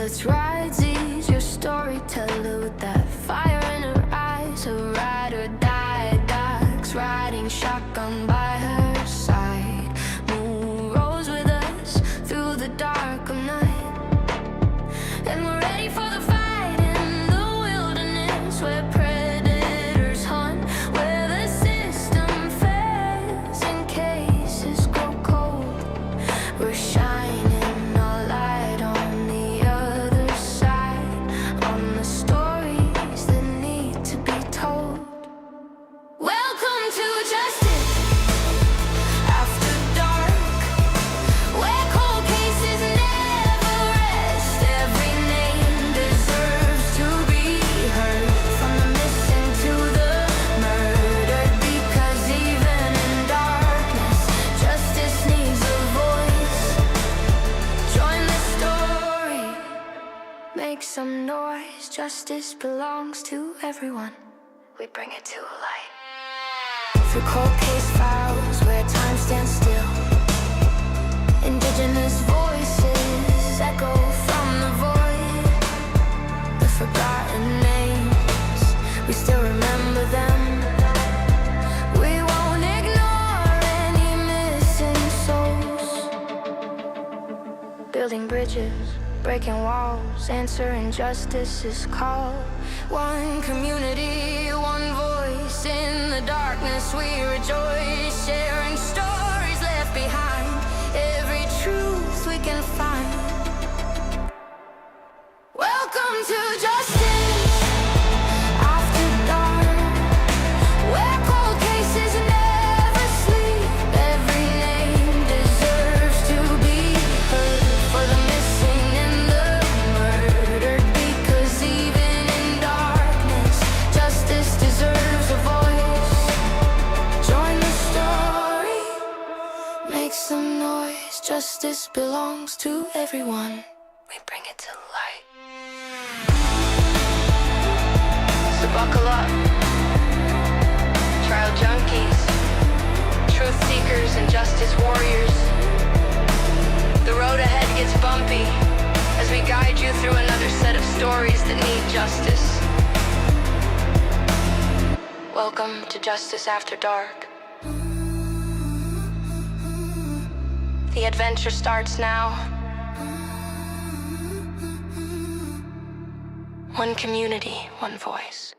Let's ride these, your storyteller with that fire in her eyes. A ride or die, dogs riding shotgun by her side. Moon rose with us through the dark of night. And we're ready for the fight in the wilderness where predators hunt, where the system fails and cases grow cold. We're shining our light on the other side, on the stories that need to be told. Welcome to justice after dark, where cold cases never rest. Every name deserves to be heard, from the missing to the murdered, because even in darkness, justice needs a voice. Join the story, make some noise. Justice belongs to everyone. We bring it to light. Through cold case files where time stands still, Indigenous voices echo from the void. The forgotten names, we still remember them. We won't ignore any missing souls. Building bridges, breaking walls, answering justice's call. One community, one voice. In the darkness we rejoice, sharing stories left behind, every truth we can find. Welcome to justice after dark, where cold cases never sleep. Every name deserves to be heard, for the missing and the murdered, because even in darkness, justice deserves a voice. Join the story, make some noise. Justice belongs to everyone. We bring it to light. So buckle up, trial junkies, truth seekers and justice warriors. The road ahead gets bumpy as we guide you through another set of stories that need justice. Welcome to Justice After Dark. The adventure starts now. One community, one voice.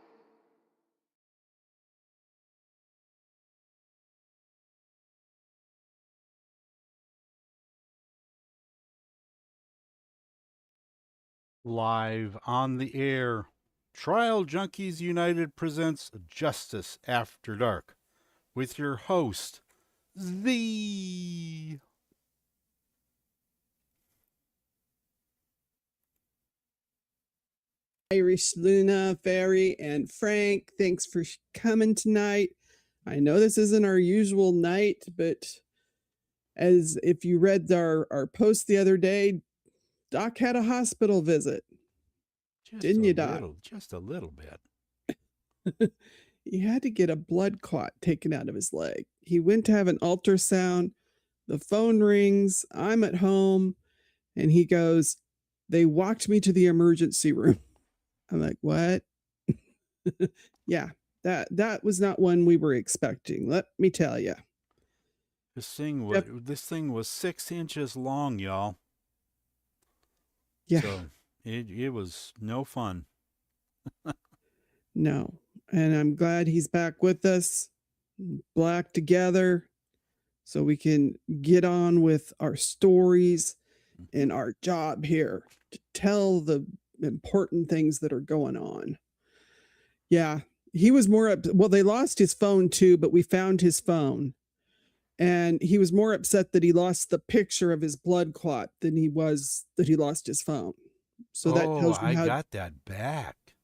Live on the air, Trial Junkies United presents Justice After Dark with your host, the Irish Luna, Fairy, and Frank. Thanks for coming tonight. I know this isn't our usual night, but as if you read our post the other day, Doc had a hospital visit. Didn't you, Doc? Just a little bit. He had to get a blood clot taken out of his leg. He went to have an ultrasound. The phone rings. I'm at home. And he goes, "They walked me to the emergency room." I'm like, what? Yeah, that was not one we were expecting. Let me tell you. This thing was 6 inches long, y'all. Yeah. So it was no fun. No. And I'm glad he's back with us, black together, so we can get on with our stories and our job here to tell the important things that are going on. Yeah, he was more well, they lost his phone too, but we found his phone. And he was more upset that he lost the picture of his blood clot than he was that he lost his phone. So that tells you how I got that back.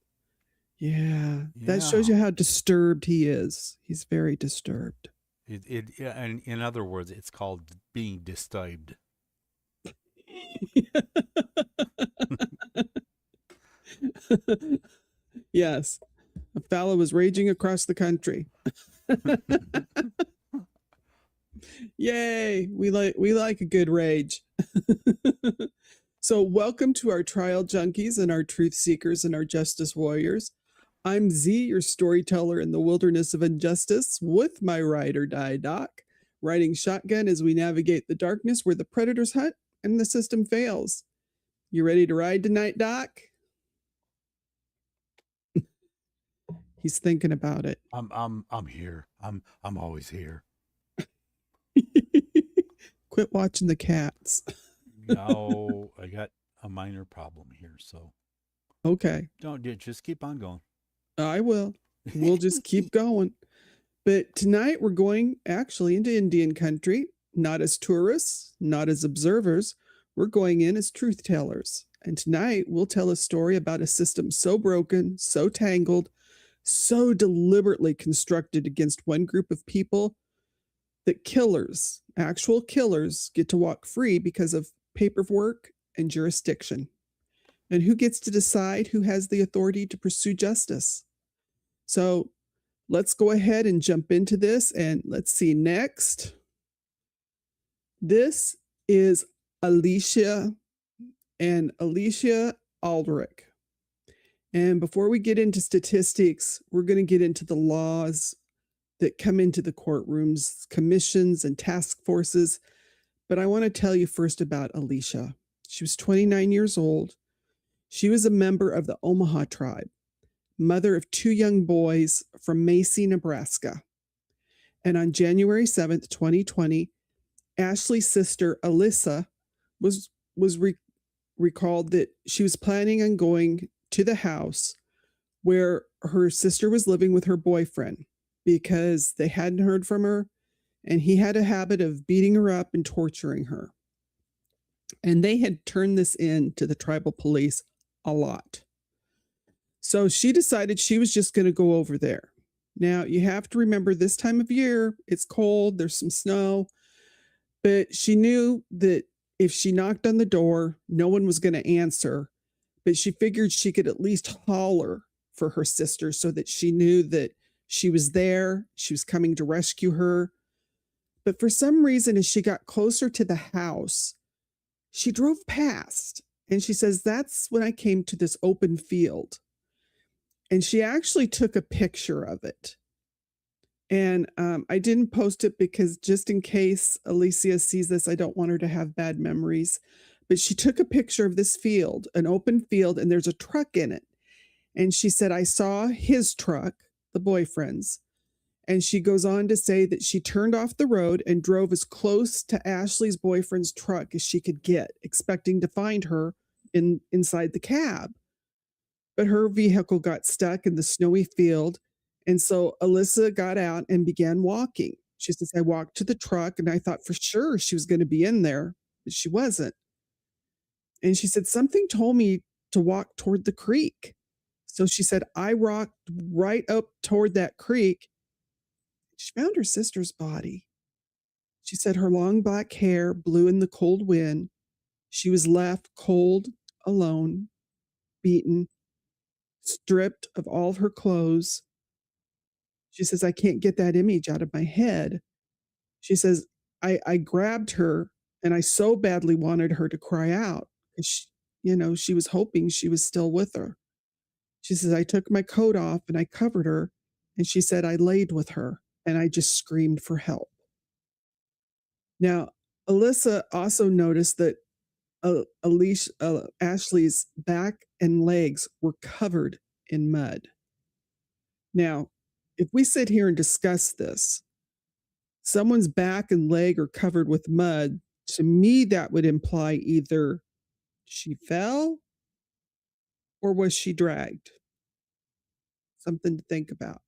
Yeah, that shows you how disturbed he is. He's very disturbed. And in other words, it's called being disturbed. Yes, a fellow was raging across the country. Yay, we like a good rage. So, welcome to our trial junkies and our truth seekers and our justice warriors. I'm Z, your storyteller in the wilderness of injustice, with my ride or die doc, riding shotgun as we navigate the darkness where the predators hunt and the system fails. You ready to ride tonight, Doc? He's thinking about it. I'm here. I'm always here. Quit watching the cats. No, I got a minor problem here, so Okay, don't just keep on going. I will. We'll just keep going. But tonight we're going actually into Indian country, not as tourists, not as observers. We're going in as truth tellers. And tonight we'll tell a story about a system so broken, so tangled, so deliberately constructed against one group of people that killers, actual killers, get to walk free because of paperwork and jurisdiction. And who gets to decide who has the authority to pursue justice? So let's go ahead and jump into this, and let's see next. This is Ashlea Aldrich. And before we get into statistics, we're going to get into the laws that come into the courtrooms, commissions, and task forces. But I want to tell you first about Alyssa. She was 29 years old. She was a member of the Omaha tribe, mother of 2 young boys from Macy, Nebraska. And on January 7th, 2020, Ashley's sister, Alyssa, was recalled that she was planning on going to the house where her sister was living with her boyfriend because they hadn't heard from her, and he had a habit of beating her up and torturing her. And they had turned this in to the tribal police a lot. So she decided she was just going to go over there. Now, you have to remember this time of year, it's cold, there's some snow, but she knew that if she knocked on the door, no one was going to answer, but she figured she could at least holler for her sister so that she knew that she was there, she was coming to rescue her. But for some reason, as she got closer to the house, she drove past, and she says, that's when I came to this open field. And she actually took a picture of it. And I didn't post it because just in case Alyssa sees this, I don't want her to have bad memories. But she took a picture of this field, an open field, and there's a truck in it. And she said, I saw his truck, the boyfriend's. And she goes on to say that she turned off the road and drove as close to Ashley's boyfriend's truck as she could get, expecting to find her inside the cab. But her vehicle got stuck in the snowy field. And so Alyssa got out and began walking. She says, I walked to the truck and I thought for sure she was going to be in there, but she wasn't. And she said, something told me to walk toward the creek. So she said, I walked right up toward that creek. She found her sister's body. She said her long black hair blew in the cold wind. She was left cold, alone, beaten, stripped of all her clothes. She says, I can't get that image out of my head. She says, I grabbed her and I so badly wanted her to cry out. She, she was hoping she was still with her. She says, I took my coat off and I covered her. And she said, I laid with her and I just screamed for help. Now, Alyssa also noticed that Ashley's back and legs were covered in mud. Now, if we sit here and discuss this, someone's back and leg are covered with mud, to me that would imply either she fell or was she dragged? Something to think about.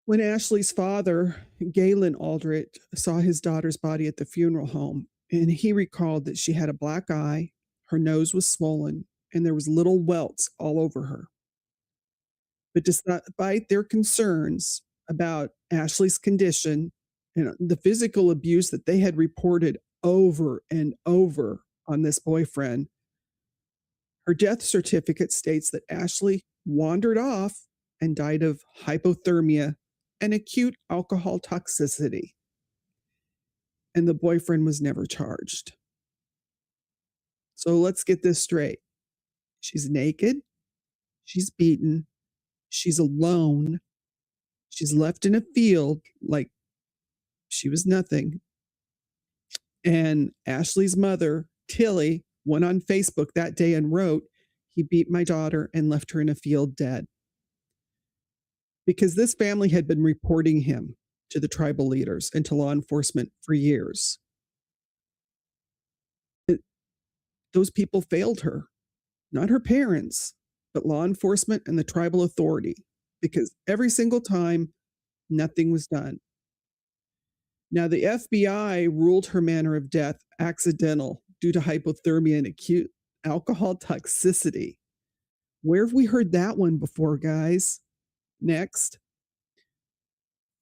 When Ashley's father, Galen Aldrich, saw his daughter's body at the funeral home, and he recalled that she had a black eye, her nose was swollen, and there was little welts all over her. But despite their concerns about Ashley's condition and the physical abuse that they had reported over and over on this boyfriend, her death certificate states that Ashley wandered off and died of hypothermia and acute alcohol toxicity. And the boyfriend was never charged. So let's get this straight. She's naked. She's beaten. She's alone. She's left in a field like she was nothing. And Ashley's mother, Tilly, went on Facebook that day and wrote, "He beat my daughter and left her in a field dead." Because this family had been reporting him to the tribal leaders and to law enforcement for years. Those people failed her, not her parents, but law enforcement and the tribal authority, because every single time, nothing was done. Now, the FBI ruled her manner of death accidental due to hypothermia and acute alcohol toxicity. Where have we heard that one before, guys? Next.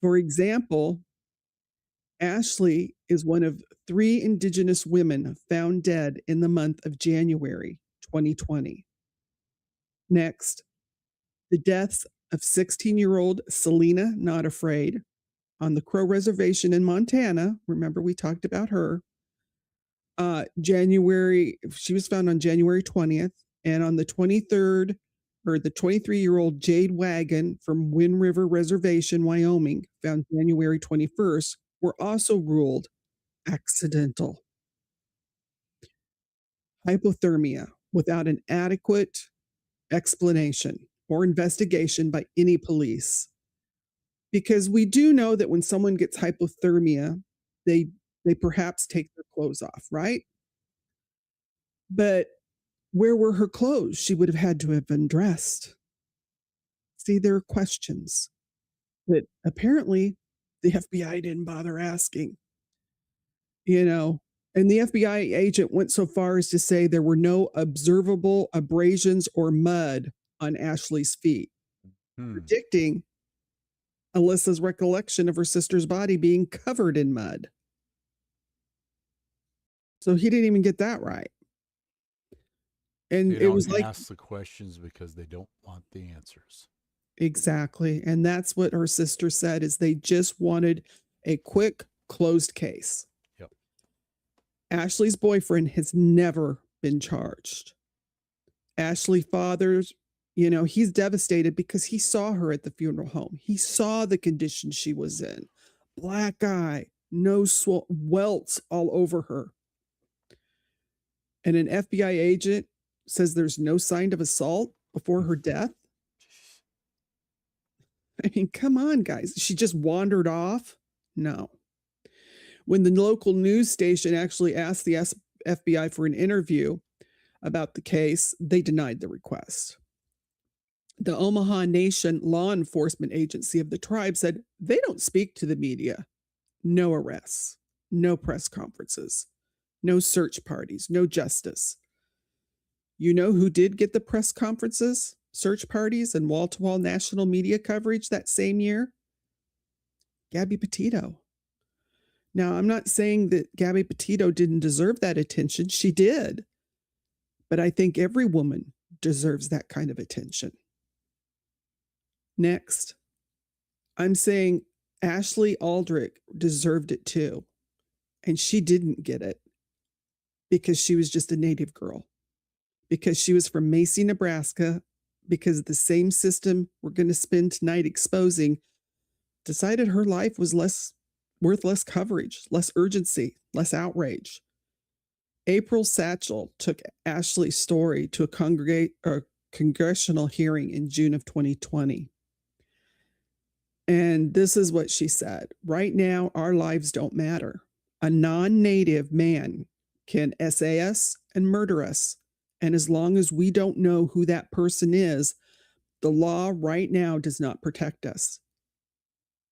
For example, Ashley is one of 3 Indigenous women found dead in the month of January 2020. Next, the deaths of 16-year-old Selena Not Afraid on the Crow Reservation in Montana. Remember, we talked about her. She was found on January 20th, and on the 23rd, or the 23-year-old Jade Wagon from Wind River Reservation, Wyoming, found January 21st, were also ruled accidental. Hypothermia without an adequate explanation or investigation by any police. Because we do know that when someone gets hypothermia, they perhaps take their clothes off, right? But where were her clothes? She would have had to have been dressed. See, there are questions that apparently the FBI didn't bother asking. And the FBI agent went so far as to say there were no observable abrasions or mud on Ashley's feet, predicting Alyssa's recollection of her sister's body being covered in mud. So he didn't even get that right. And They it was don't like, ask the questions because they don't want the answers. exactly. And that's what her sister said, is they just wanted a quick closed case. Yep. Ashley's boyfriend has never been charged. Ashley father's, he's devastated because he saw her at the funeral home. He saw the condition she was in. Black eye, no welts all over her. And an FBI agent says there's no sign of assault before her death. I mean, come on, guys. She just wandered off? No. When the local news station actually asked the FBI for an interview about the case, they denied the request. The Omaha Nation Law Enforcement Agency of the tribe said they don't speak to the media. No arrests, no press conferences, no search parties, no justice. You know who did get the press conferences, search parties, and wall-to-wall national media coverage that same year? Gabby Petito. Now, I'm not saying that Gabby Petito didn't deserve that attention. She did. But I think every woman deserves that kind of attention. Next, I'm saying Ashlea Aldrich deserved it too. And she didn't get it because she was just a native girl, because she was from Macy, Nebraska, because the same system we're going to spend tonight exposing decided her life was worth less coverage, less urgency, less outrage. April Satchel took Ashley's story to a congressional hearing in June of 2020. And this is what she said. Right now, our lives don't matter. A non-native man can essay us and murder us. And as long as we don't know who that person is, the law right now does not protect us.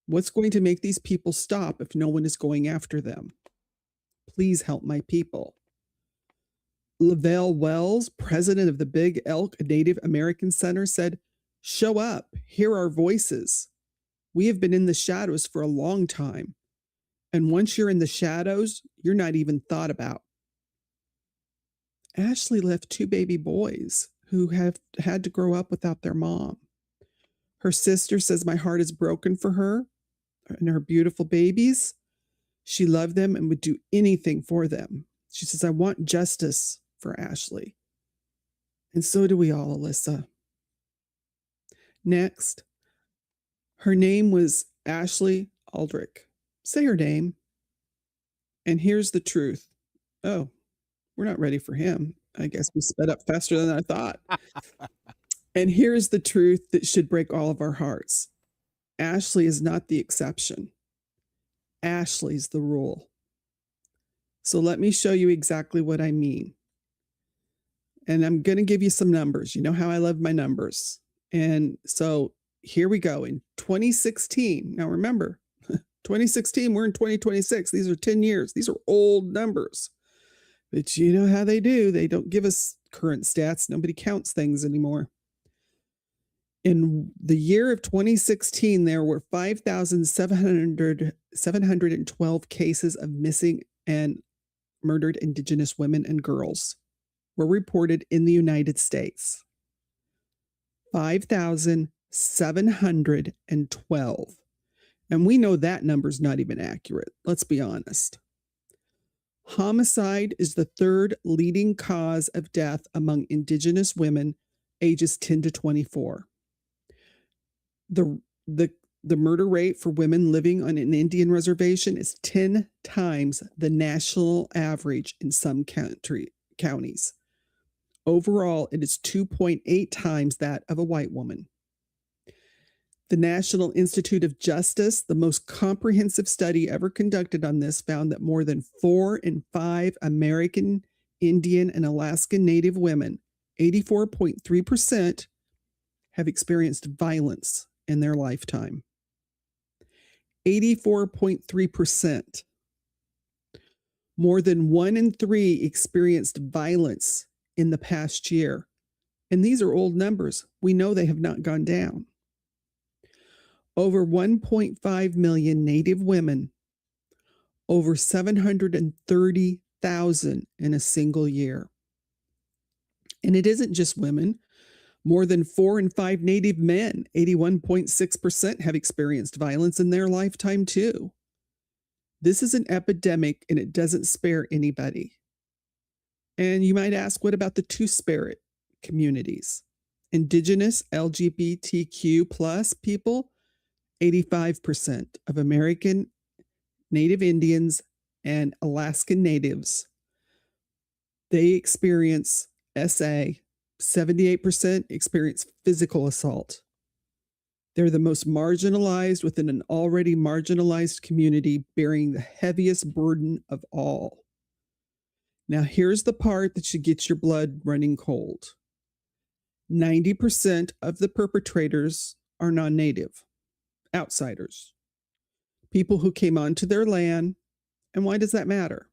What's going to make these people stop if no one is going after them? Please help my people. Lavelle Wells, president of the Big Elk Native American Center, said, "Show up, hear our voices. We have been in the shadows for a long time. And once you're in the shadows, you're not even thought about." Ashley left 2 baby boys who have had to grow up without their mom. Her sister says, "My heart is broken for her and her beautiful babies. She loved them and would do anything for them." She says, "I want justice for Ashlea. And so do we all, Alyssa. Next, her name was Ashlea Aldrich. Say her name. And here's the truth. Oh, we're not ready for him. I guess we sped up faster than I thought. And here's the truth that should break all of our hearts. Ashlea is not the exception. Ashlea's the rule. So let me show you exactly what I mean. And I'm going to give you some numbers. You know how I love my numbers. And so here we go. In 2016, now remember, 2016, we're in 2026. These are 10 years. These are old numbers. But you know how they do. They don't give us current stats. Nobody counts things anymore. In the year of 2016, there were 5,712 cases of missing and murdered Indigenous women and girls were reported in the United States. 5,712. And we know that number's not even accurate. Let's be honest. Homicide is the third leading cause of death among Indigenous women ages 10 to 24. The murder rate for women living on an Indian reservation is 10 times the national average in some counties. Overall, it is 2.8 times that of a white woman. The National Institute of Justice, the most comprehensive study ever conducted on this, found that more than 4 in 5 American, Indian, and Alaskan Native women, 84.3%, have experienced violence in their lifetime. 84.3%. More than 1 in 3 experienced violence in the past year. And these are old numbers. We know they have not gone down. Over 1.5 million Native women, over 730,000 in a single year. And it isn't just women. More than 4 in 5 Native men, 81.6%, have experienced violence in their lifetime too. This is an epidemic and it doesn't spare anybody. And you might ask, what about the two-spirit communities? Indigenous, LGBTQ plus people, 85% of American Native Indians and Alaskan Natives, they experience SA. 78% experience physical assault. They're the most marginalized within an already marginalized community, bearing the heaviest burden of all. Now, here's the part that should get your blood running cold. 90% of the perpetrators are non-native, outsiders, people who came onto their land. And why does that matter?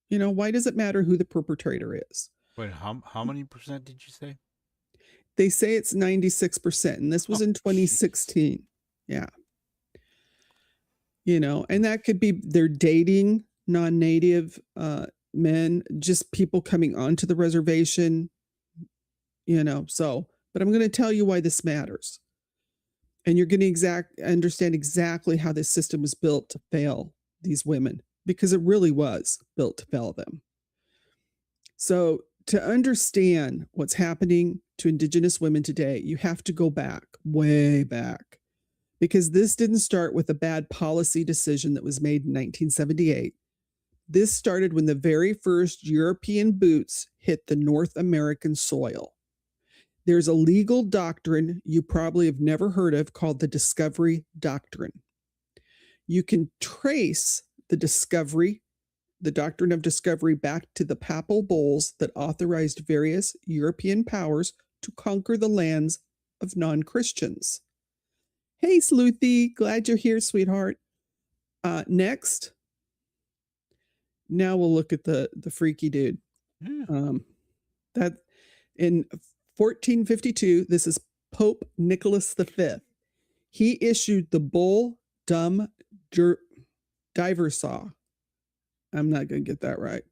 You know, why does it matter who the perpetrator is? Wait, how many percent did you say? They say it's 96%, and this was in 2016. Yeah. You know, and that could be they're dating non-native men, just people coming onto the reservation, you know. So, but I'm going to tell you why this matters. And you're going to understand exactly how this system was built to fail these women, because it really was built to fail them. So, to understand what's happening to Indigenous women today, you have to go back, way back, because this didn't start with a bad policy decision that was made in 1978. This started when the very first European boots hit the North American soil. There's a legal doctrine you probably have never heard of called the Discovery Doctrine. You can trace the doctrine of discovery, back to the papal bulls that authorized various European powers to conquer the lands of non-Christians. Hey, Sleuthy, glad you're here, sweetheart. Next. Now we'll look at the freaky dude. That in 1452, this is Pope Nicholas V. He issued the bull Dum Diversae. I'm not going to get that right,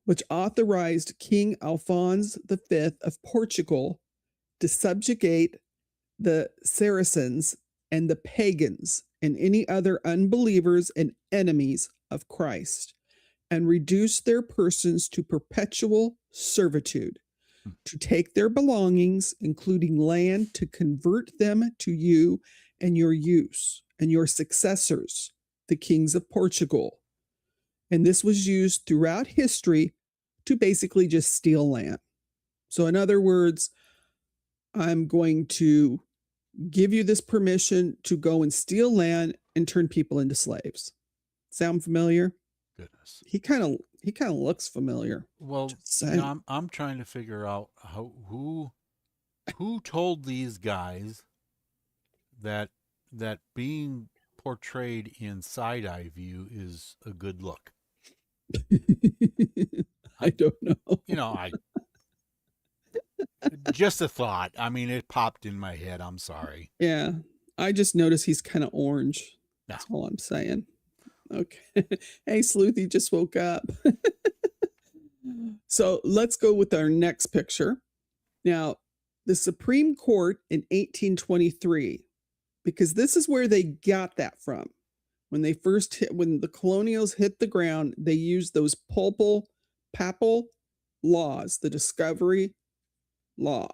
which authorized King Alphonse V of Portugal to subjugate the Saracens and the pagans and any other unbelievers and enemies of Christ, and reduce their persons to perpetual servitude, to take their belongings, including land, to convert them to you and your use and your successors, the kings of Portugal. And this was used throughout history to basically just steal land. So in other words, I'm going to give you this permission to go and steal land and turn people into slaves. Sound familiar? Goodness. He kind of looks familiar. Well, you know, I'm trying to figure out who told these guys that being portrayed in side-eye view is a good look. I don't know. You know, just a thought. I mean, it popped in my head. I'm sorry. Yeah. I just noticed he's kind of orange. No. That's all I'm saying. Okay. Hey, Sleuthy just woke up. So let's go with our next picture. Now, the Supreme Court in 1823, because this is where they got that from. When the colonials hit the ground, they used those papal laws, the discovery law.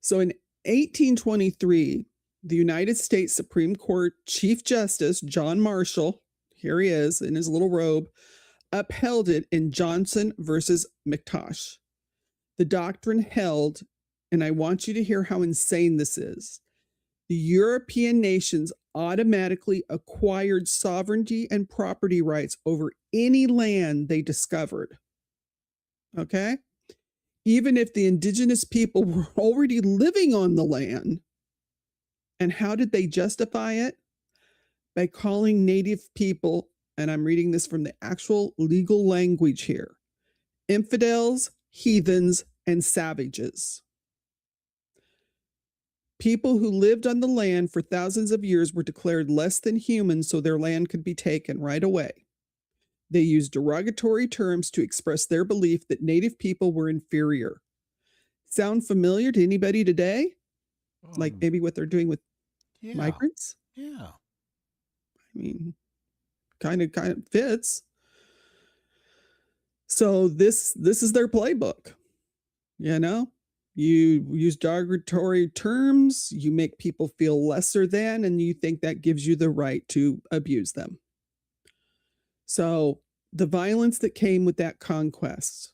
So in 1823, the United States Supreme Court Chief Justice John Marshall, here he is in his little robe, upheld it in Johnson versus McIntosh. The doctrine held, and I want you to hear how insane this is, the European nations automatically acquired sovereignty and property rights over any land they discovered. Okay? Even if the indigenous people were already living on the land. And how did they justify it? By calling native people, and I'm reading this from the actual legal language here, infidels, heathens, and savages. People who lived on the land for thousands of years were declared less than human, so their land could be taken right away. They used derogatory terms to express their belief that native people were inferior. Sound familiar to anybody today? Like maybe what they're doing with migrants? Yeah. I mean, kind of fits. So this is their playbook. You know, you use derogatory terms, you make people feel lesser than, and you think that gives you the right to abuse them. So the violence that came with that conquest,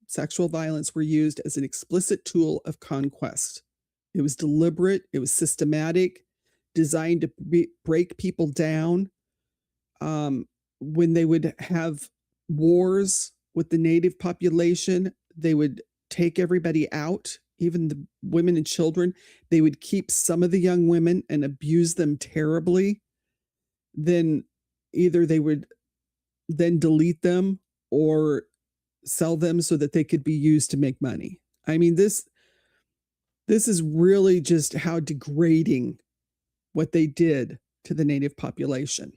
sexual violence, were used as an explicit tool of conquest. It was deliberate, it was systematic, designed to break people down. When they would have wars with the native population, they would take everybody out, even the women and children. They would keep some of the young women and abuse them terribly. Then either they would then delete them or sell them so that they could be used to make money. I mean, this is really just how degrading what they did to the native population.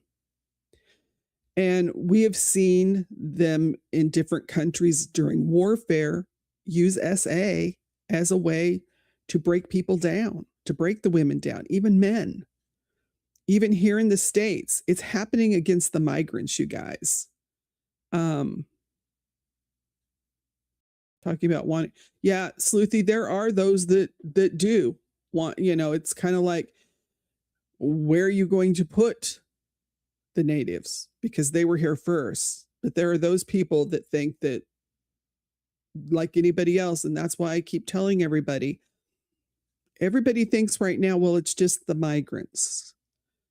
And we have seen them in different countries during warfare use SA as a way to break people down, to break the women down, even men. Even here in the States, it's happening against the migrants, you guys. Talking about wanting, yeah, Sleuthy, there are those that do want, you know, it's kind of like, where are you going to put the natives? Because they were here first. But there are those people that think that, like anybody else, and that's why I keep telling everybody thinks right now, well, it's just the migrants.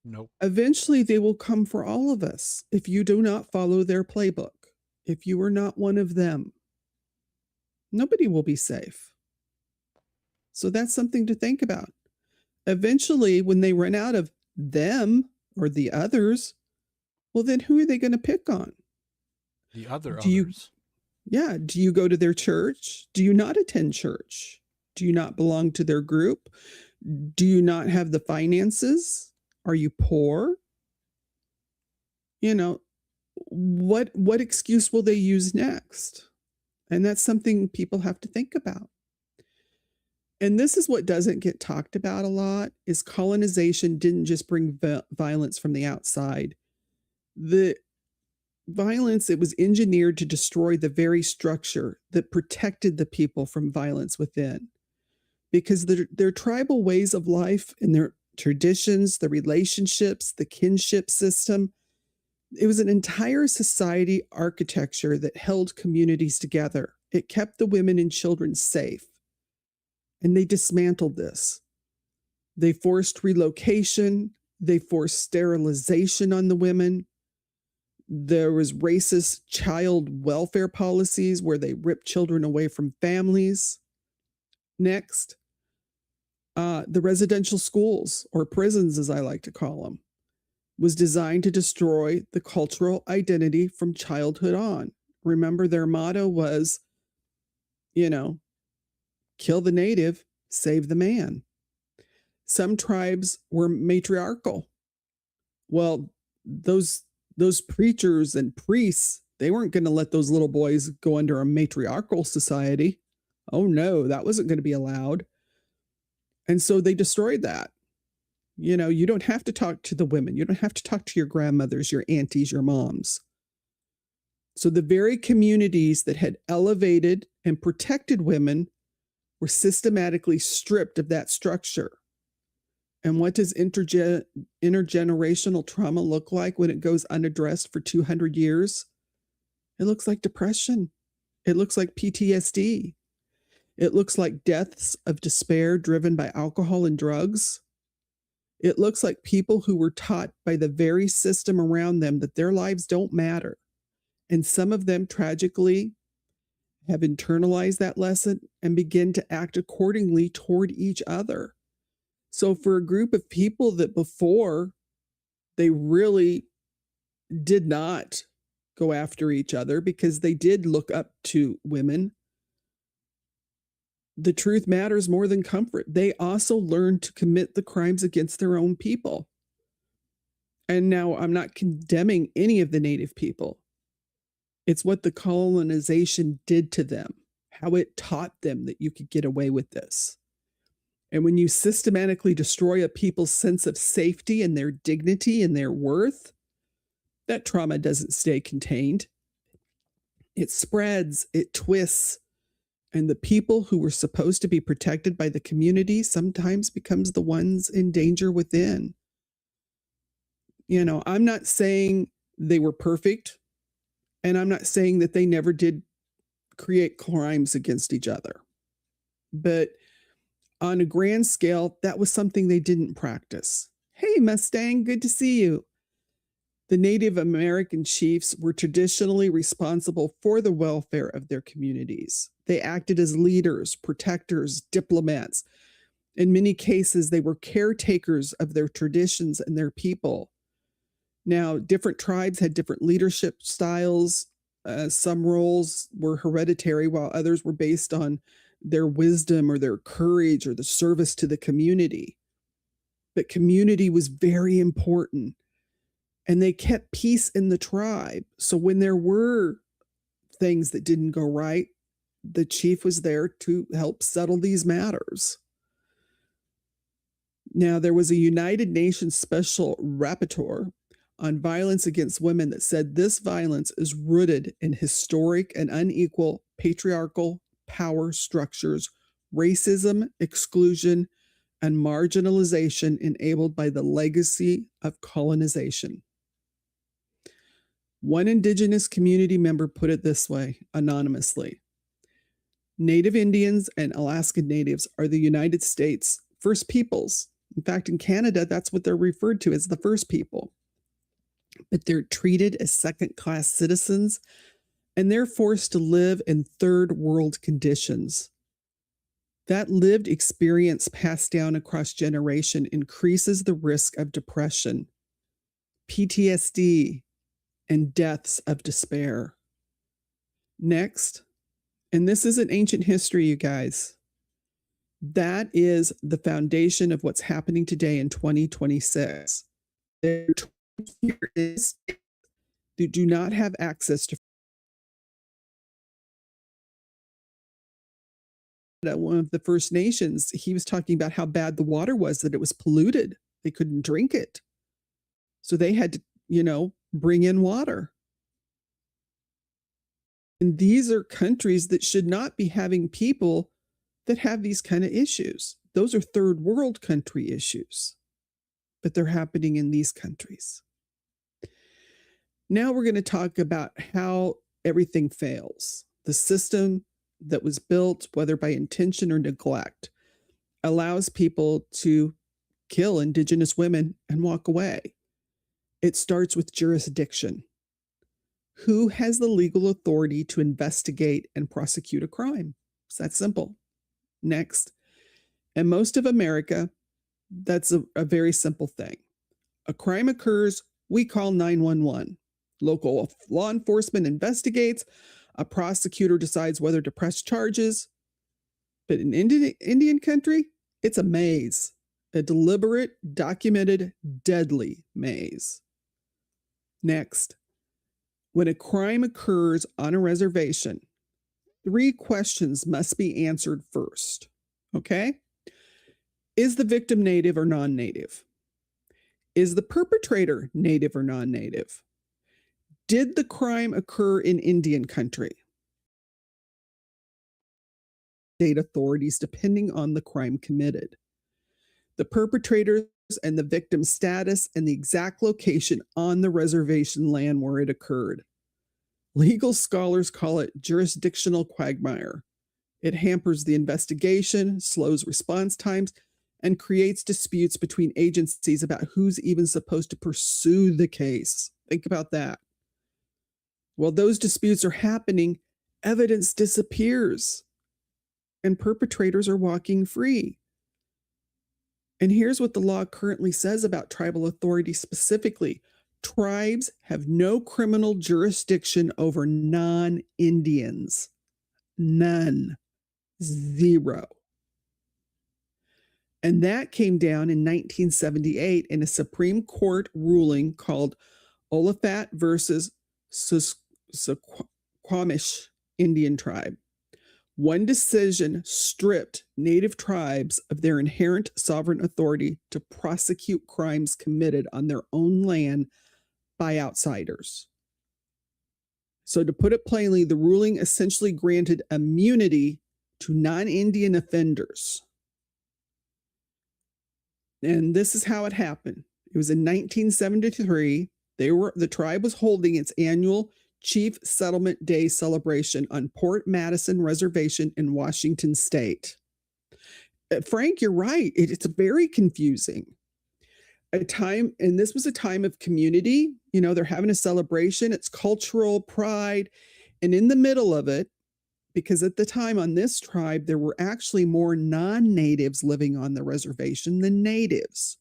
Nope. Eventually, they will come for all of us if you do not follow their playbook. If you are not one of them, nobody will be safe. So that's something to think about. Eventually, when they run out of them or the others, well, then who are they going to pick on? The others. Yeah. Do you go to their church? Do you not attend church? Do you not belong to their group? Do you not have the finances? Are you poor? You know, what excuse will they use next? And that's something people have to think about. And this is what doesn't get talked about a lot, is colonization didn't just bring violence from the outside. The violence, it was engineered to destroy the very structure that protected the people from violence within. Because their tribal ways of life and their traditions, the relationships, the kinship system, it was an entire society architecture that held communities together. It kept the women and children safe. And they dismantled this. They forced relocation. They forced sterilization on the women. There was racist child welfare policies where they ripped children away from families. Next, the residential schools, or prisons as I like to call them, was designed to destroy the cultural identity from childhood on. Remember, their motto was, kill the native, save the man. Some tribes were matriarchal. Well, those preachers and priests, they weren't going to let those little boys go under a matriarchal society. Oh no, that wasn't going to be allowed. And so they destroyed that. You don't have to talk to the women. You don't have to talk to your grandmothers, your aunties, your moms. So the very communities that had elevated and protected women were systematically stripped of that structure. And what does intergenerational trauma look like when it goes unaddressed for 200 years? It looks like depression. It looks like PTSD. It looks like deaths of despair driven by alcohol and drugs. It looks like people who were taught by the very system around them that their lives don't matter. And some of them tragically have internalized that lesson and begin to act accordingly toward each other. So for a group of people that before they really did not go after each other because they did look up to women, the truth matters more than comfort. They also learned to commit the crimes against their own people. And now I'm not condemning any of the Native people. It's what the colonization did to them, how it taught them that you could get away with this. And when you systematically destroy a people's sense of safety and their dignity and their worth, that trauma doesn't stay contained. It spreads, it twists, and the people who were supposed to be protected by the community sometimes becomes the ones in danger within. I'm not saying they were perfect, and I'm not saying that they never did create crimes against each other. But on a grand scale, that was something they didn't practice. Hey, Mustang, good to see you. The Native American chiefs were traditionally responsible for the welfare of their communities. They acted as leaders, protectors, diplomats. In many cases, they were caretakers of their traditions and their people. Now, different tribes had different leadership styles. Some roles were hereditary, while others were based on their wisdom or their courage or the service to the community. But community was very important. And they kept peace in the tribe. So when there were things that didn't go right, the chief was there to help settle these matters. Now, there was a United Nations Special Rapporteur on violence against women that said this violence is rooted in historic and unequal patriarchal power structures, racism, exclusion, and marginalization enabled by the legacy of colonization. One Indigenous community member put it this way, anonymously. Native Indians and Alaskan Natives are the United States' First Peoples. In fact, in Canada, that's what they're referred to as the First People. But they're treated as second-class citizens, and they're forced to live in third world conditions. That lived experience passed down across generation increases the risk of depression, PTSD, and deaths of despair. Next, and this isn't ancient history, you guys. That is the foundation of what's happening today in 2026. There who do not have access to one of the First Nations. He was talking about how bad the water was, that it was polluted. They couldn't drink it. So they had to, bring in water. And these are countries that should not be having people that have these kind of issues. Those are third world country issues, but they're happening in these countries. Now we're going to talk about how everything fails. The system that was built, whether by intention or neglect, allows people to kill Indigenous women and walk away. It starts with jurisdiction. Who has the legal authority to investigate and prosecute a crime? It's that simple. Next. In most of America, that's a very simple thing. A crime occurs, we call 911. Local law enforcement investigates. A prosecutor decides whether to press charges. But in Indian country, it's a maze. A deliberate, documented, deadly maze. Next. When a crime occurs on a reservation, 3 questions must be answered first. Okay? Is the victim native or non-native? Is the perpetrator native or non-native? Did the crime occur in Indian country? State authorities, depending on the crime committed. The perpetrators and the victim's status and the exact location on the reservation land where it occurred. Legal scholars call it jurisdictional quagmire. It hampers the investigation, slows response times, and creates disputes between agencies about who's even supposed to pursue the case. Think about that. While those disputes are happening, evidence disappears, and perpetrators are walking free. And here's what the law currently says about tribal authority specifically. Tribes have no criminal jurisdiction over non-Indians. None. 0. And that came down in 1978 in a Supreme Court ruling called Olafat versus Squamish Indian Tribe. One decision stripped Native tribes of their inherent sovereign authority to prosecute crimes committed on their own land by outsiders. So to put it plainly, the ruling essentially granted immunity to non-Indian offenders. And this is how it happened. It was in 1973. The tribe was holding its annual Chief Settlement Day celebration on Port Madison Reservation in Washington State. Frank, you're right. It's very confusing. And this was a time of community. You know, they're having a celebration. It's cultural pride. And in the middle of it, because at the time on this tribe, there were actually more non-natives living on the reservation than natives.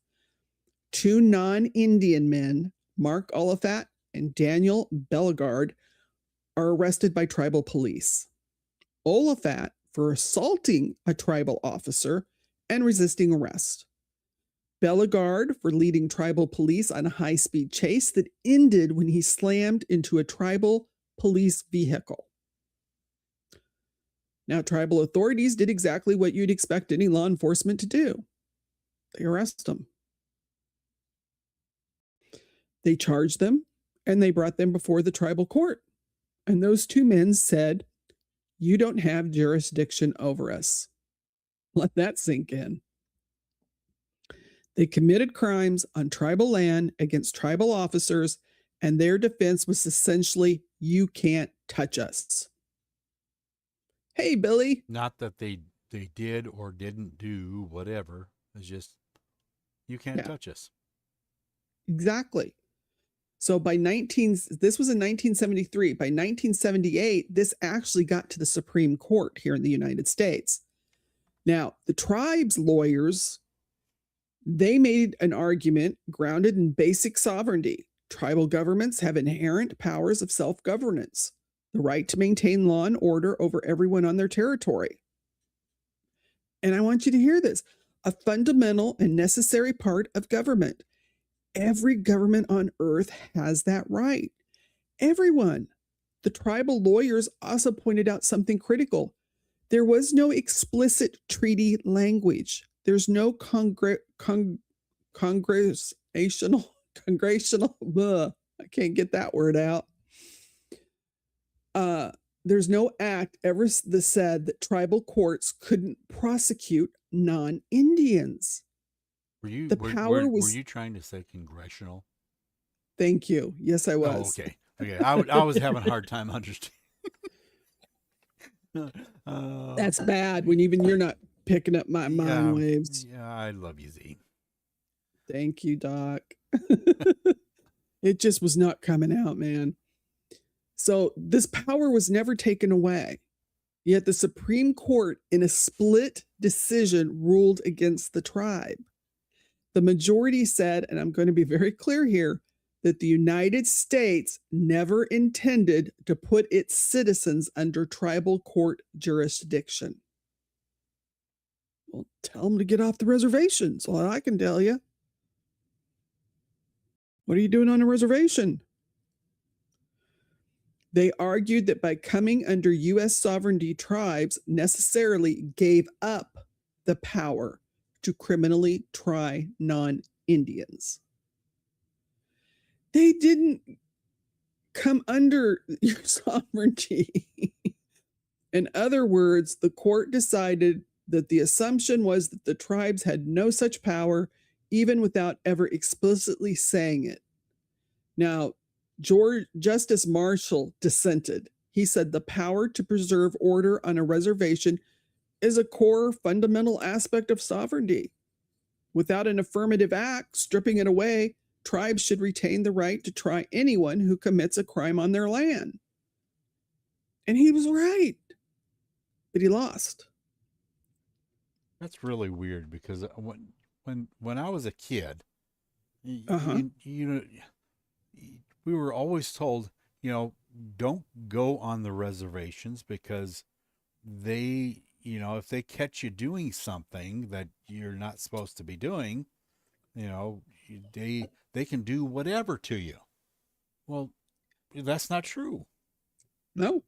2 non-Indian men, Mark Olafat and Daniel Bellegarde, are arrested by tribal police. Olafat for assaulting a tribal officer and resisting arrest. Bellegarde for leading tribal police on a high-speed chase that ended when he slammed into a tribal police vehicle. Now, tribal authorities did exactly what you'd expect any law enforcement to do. They arrest them. They charged them, and they brought them before the tribal court. And those 2 men said, "You don't have jurisdiction over us." Let that sink in. They committed crimes on tribal land against tribal officers, and their defense was essentially, "You can't touch us." Hey, Billy. Not that they did or didn't do whatever. It's just, you can't touch us. Exactly. So this was in 1973. By 1978, this actually got to the Supreme Court here in the United States. Now, the tribe's lawyers, they made an argument grounded in basic sovereignty. Tribal governments have inherent powers of self-governance, the right to maintain law and order over everyone on their territory. And I want you to hear this, a fundamental and necessary part of government. Every government on earth has that right. Everyone. The tribal lawyers also pointed out something critical. There was no explicit treaty language. There's no congressional, I can't get that word out. there's no act ever that said that tribal courts couldn't prosecute non-Indians. Were you The were, power were, was. were you trying to say congressional? Thank you. Yes, I Oh, was. okay. Okay. I was having a hard time understanding. That's bad when even you're not picking up my mind waves. Yeah, I love you, Z. Thank you, Doc. It just was not coming out, man. So this power was never taken away. Yet the Supreme Court, in a split decision, ruled against the tribe. The majority said, and I'm going to be very clear here, that the United States never intended to put its citizens under tribal court jurisdiction. Well, tell them to get off the reservations. All I can tell you. What are you doing on a reservation? They argued that by coming under U.S. sovereignty, tribes necessarily gave up the power to criminally try non-Indians. They didn't come under your sovereignty. In other words, the court decided that the assumption was that the tribes had no such power, even without ever explicitly saying it. Now, Justice Marshall dissented. He said the power to preserve order on a reservation is a core fundamental aspect of sovereignty. Without an affirmative act stripping it away, tribes should retain the right to try anyone who commits a crime on their land. And he was right, but he lost. That's really weird because when I was a kid, you know, we were always told, don't go on the reservations because they, if they catch you doing something that you're not supposed to be doing, they can do whatever to you. Well, that's not true. No.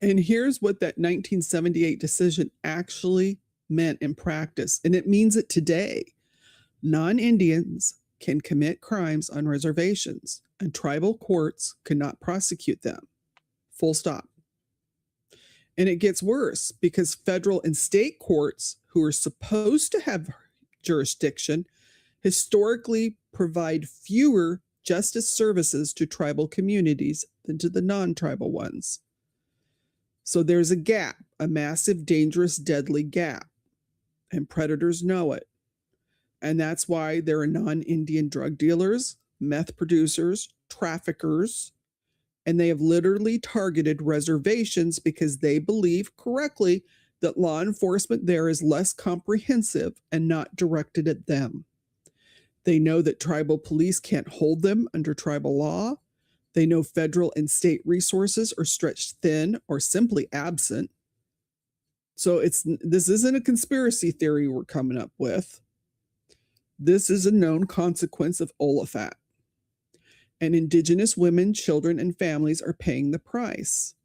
And here's what that 1978 decision actually meant in practice, and it means it today. Non-Indians can commit crimes on reservations, and tribal courts cannot prosecute them. Full stop. And it gets worse because federal and state courts, who are supposed to have jurisdiction, historically provide fewer justice services to tribal communities than to the non-tribal ones. So there's a gap, a massive, dangerous, deadly gap, and predators know it. And that's why there are non-Indian drug dealers, meth producers, traffickers, and they have literally targeted reservations because they believe correctly that law enforcement there is less comprehensive and not directed at them. They know that tribal police can't hold them under tribal law. They know federal and state resources are stretched thin or simply absent. So this isn't a conspiracy theory we're coming up with. This is a known consequence of Olafat. And Indigenous women, children, and families are paying the price.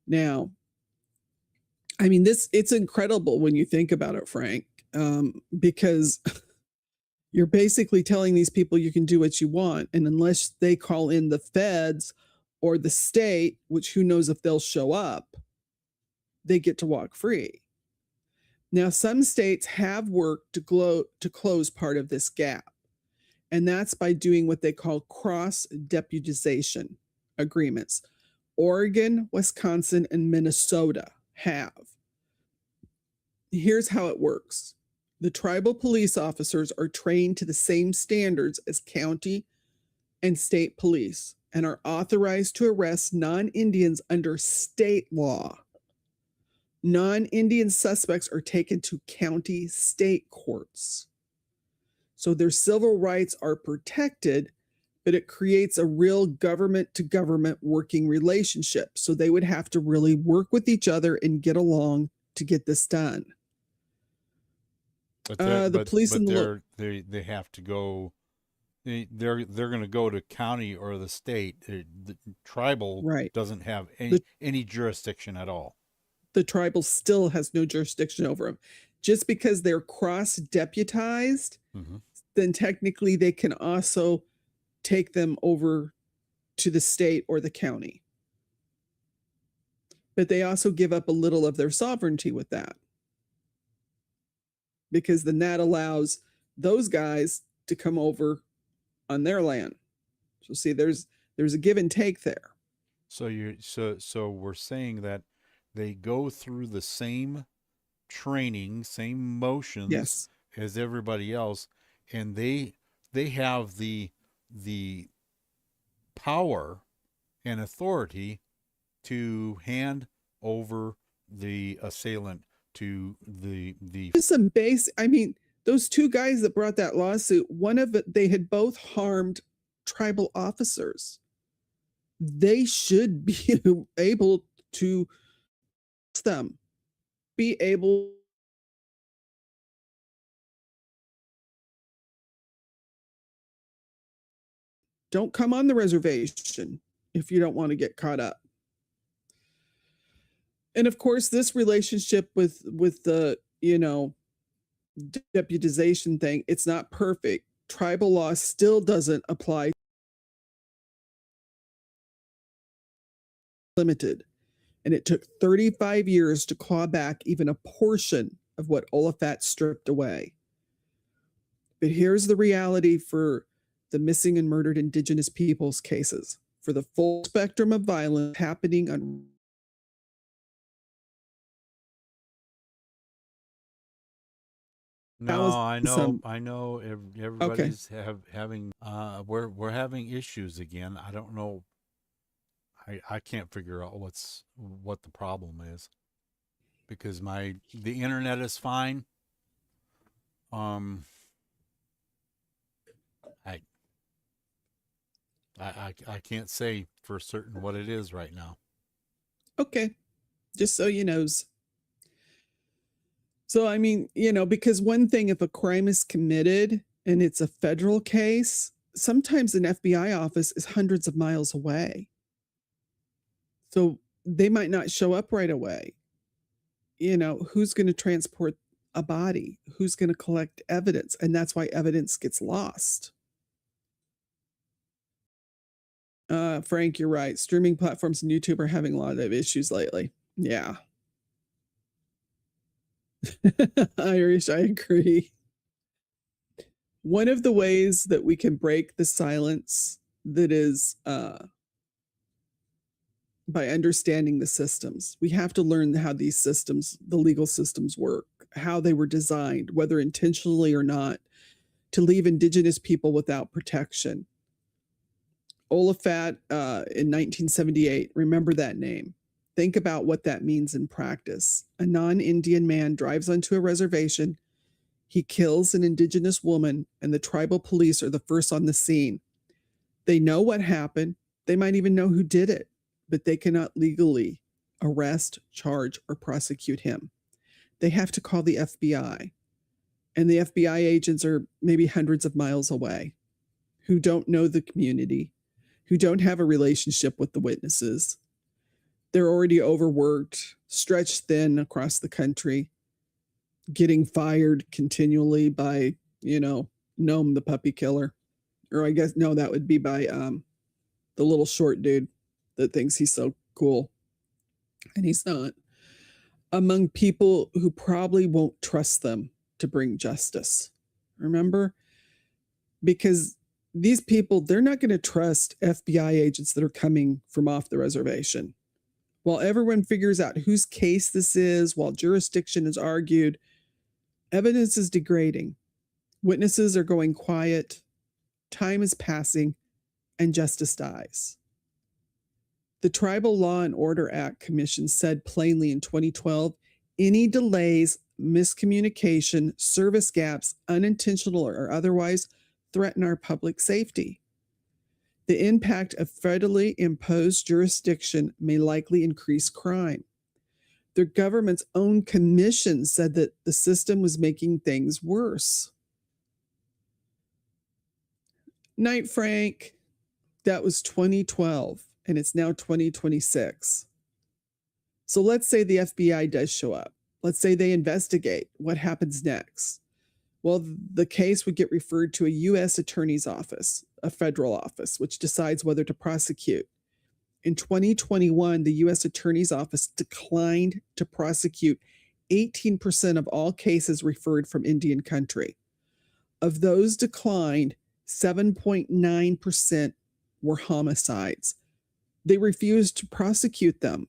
Now, I mean, it's incredible when you think about it, Frank, because you're basically telling these people you can do what you want. And unless they call in the feds or the state, which who knows if they'll show up, they get to walk free. Now, some states have worked to close part of this gap, and that's by doing what they call cross-deputization agreements. Oregon, Wisconsin, and Minnesota have. Here's how it works. The tribal police officers are trained to the same standards as county and state police and are authorized to arrest non-Indians under state law. Non-Indian suspects are taken to county state courts. So their civil rights are protected, but it creates a real government-to-government working relationship. So they would have to really work with each other and get along to get this done. But The police and they have to go. They're going to go to county or the state. The tribal doesn't have any jurisdiction at all. The tribal still has no jurisdiction over them. Just because they're cross-deputized, then technically they can also take them over to the state or the county. But they also give up a little of their sovereignty with that, because then that allows those guys to come over on their land. So see, there's a give and take there. So we're saying that they go through the same training, same motions Yes. as everybody else, and they have the power and authority to hand over the assailant to the Just some base. I mean, those two guys that brought that lawsuit, one of it, they had both harmed tribal officers. They should be able to be able don't come on the reservation if you don't want to get caught up. And of course, this relationship with the, deputization thing, it's not perfect. Tribal law still doesn't apply. Limited. And it took 35 years to claw back even a portion of what Olafat stripped away. But here's the reality for the missing and murdered Indigenous peoples cases. For the full spectrum of violence happening on I know everybody's having we're having issues again. I don't know. I can't figure out what the problem is, because the internet is fine. I can't say for certain what it is right now. Okay. Just so you knows. So, I mean, because one thing, if a crime is committed and it's a federal case, sometimes an FBI office is hundreds of miles away. So they might not show up right away. Who's going to transport a body? Who's going to collect evidence? And that's why evidence gets lost. Frank, you're right. Streaming platforms and YouTube are having a lot of issues lately. Yeah. Irish, I agree. One of the ways that we can break the silence that is by understanding the systems. We have to learn how these systems, the legal systems, work, how they were designed, whether intentionally or not, to leave Indigenous people without protection. Olafat in 1978, remember that name. Think about what that means in practice. A non-Indian man drives onto a reservation. He kills an Indigenous woman, and the tribal police are the first on the scene. They know what happened. They might even know who did it, but they cannot legally arrest, charge, or prosecute him. They have to call the FBI. And the FBI agents are maybe hundreds of miles away, who don't know the community, who don't have a relationship with the witnesses. They're already overworked, stretched thin across the country, getting fired continually by, Gnome the puppy killer. Or I guess, no, that would be by the little short dude that thinks he's so cool. And he's not. Among people who probably won't trust them to bring justice. Remember? Because these people, they're not going to trust FBI agents that are coming from off the reservation. While everyone figures out whose case this is, while jurisdiction is argued, evidence is degrading. Witnesses are going quiet, time is passing, and justice dies. The Tribal Law and Order Act Commission said plainly in 2012, any delays, miscommunication, service gaps, unintentional or otherwise, threaten our public safety. The impact of federally imposed jurisdiction may likely increase crime. Their government's own commission said that the system was making things worse. Night, Frank. That was 2012, and it's now 2026. So let's say the FBI does show up. Let's say they investigate. What happens next? Well, the case would get referred to a U.S. Attorney's Office, a federal office, which decides whether to prosecute. In 2021, the U.S. Attorney's Office declined to prosecute 18% of all cases referred from Indian country. Of those declined, 7.9% were homicides. They refused to prosecute them.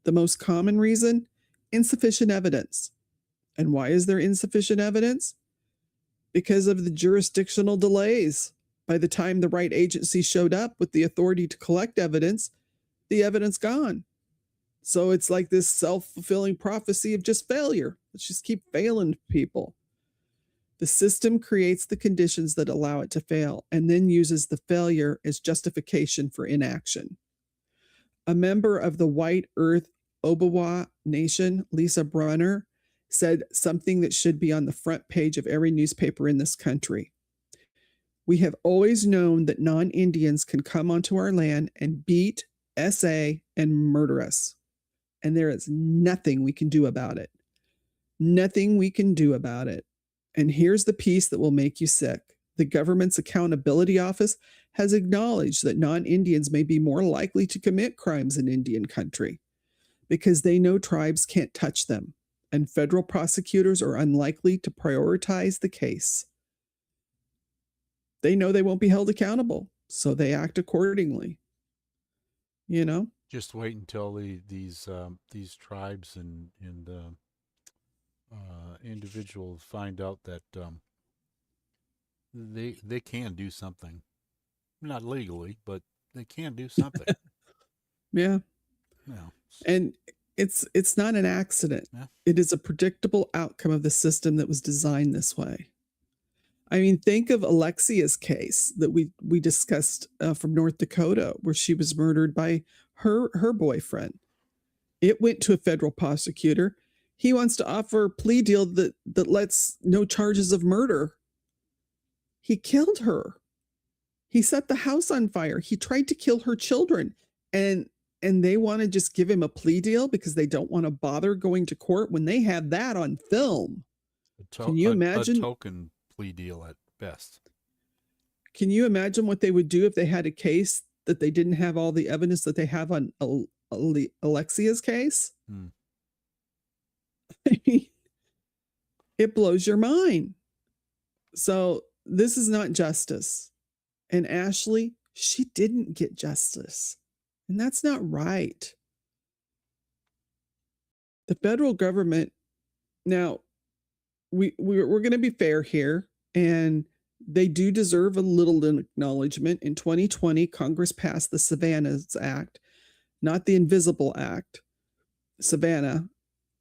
The most common reason? Insufficient evidence. And why is there insufficient evidence? Because of the jurisdictional delays. By the time the right agency showed up with the authority to collect evidence, the evidence gone. So it's like this self-fulfilling prophecy of just failure. Let's just keep failing people. The system creates the conditions that allow it to fail and then uses the failure as justification for inaction. A member of the White Earth Obawa Nation, Lisa Brunner, said something that should be on the front page of every newspaper in this country. We have always known that non-Indians can come onto our land and beat, essay, and murder us. And there is nothing we can do about it. Nothing we can do about it. And here's the piece that will make you sick. The government's accountability office has acknowledged that non-Indians may be more likely to commit crimes in Indian country because they know tribes can't touch them, and federal prosecutors are unlikely to prioritize the case. They know they won't be held accountable, so they act accordingly. You know? Just wait until these tribes and individuals find out that they can do something, not legally, but they can do something. Yeah. Yeah. And it's not an accident. Yeah. It is a predictable outcome of the system that was designed this way. I mean, think of Alexia's case that we discussed from North Dakota, where she was murdered by her boyfriend. It went to a federal prosecutor. He wants to offer a plea deal that lets no charges of murder. He killed her. He set the house on fire. He tried to kill her children. And they want to just give him a plea deal because they don't want to bother going to court when they have that on film. Can you imagine? A token plea deal at best. Can you imagine what they would do if they had a case that they didn't have all the evidence that they have on Alexia's case? I mean, it blows your mind. So this is not justice. And Ashlea, she didn't get justice. And that's not right. The federal government, now, we're going to be fair here, and they do deserve a little acknowledgement. In 2020, Congress passed the Savannah's Act, not the Invisible Act. Savannah.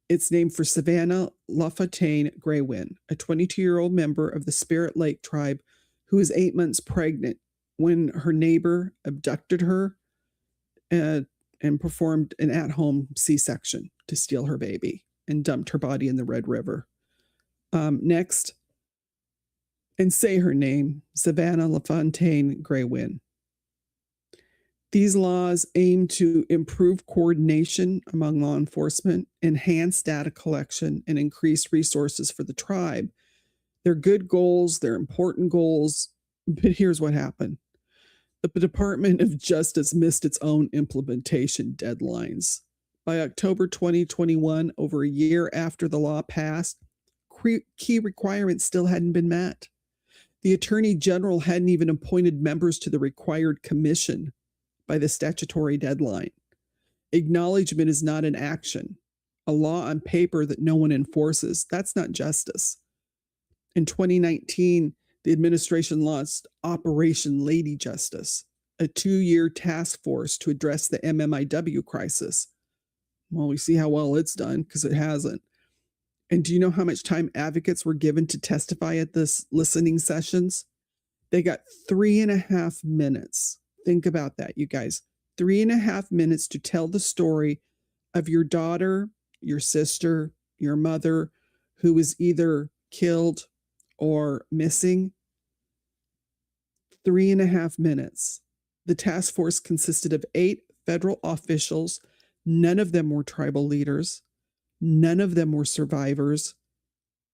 It's named for Savannah LaFontaine Graywin, a 22-year-old member of the Spirit Lake tribe who was 8 months pregnant when her neighbor abducted her and performed an at-home C-section to steal her baby and dumped her body in the Red River. Next, and say her name, Savannah LaFontaine Graywin. These laws aim to improve coordination among law enforcement, enhance data collection, and increase resources for the tribe. They're good goals, they're important goals, but here's what happened. The Department of Justice missed its own implementation deadlines. By October 2021, over a year after the law passed, key requirements still hadn't been met. The Attorney General hadn't even appointed members to the required commission by the statutory deadline. Acknowledgement is not an action. A law on paper that no one enforces, that's not justice. In 2019, the administration launched Operation Lady Justice, a 2-year task force to address the MMIW crisis. Well, we see how well it's done because it hasn't. And do you know how much time advocates were given to testify at this listening sessions? They got 3.5 minutes. Think about that, you guys. 3.5 minutes to tell the story of your daughter, your sister, your mother, who was either killed or missing. 3.5 minutes. The task force consisted of 8 federal officials. None of them were tribal leaders. None of them were survivors.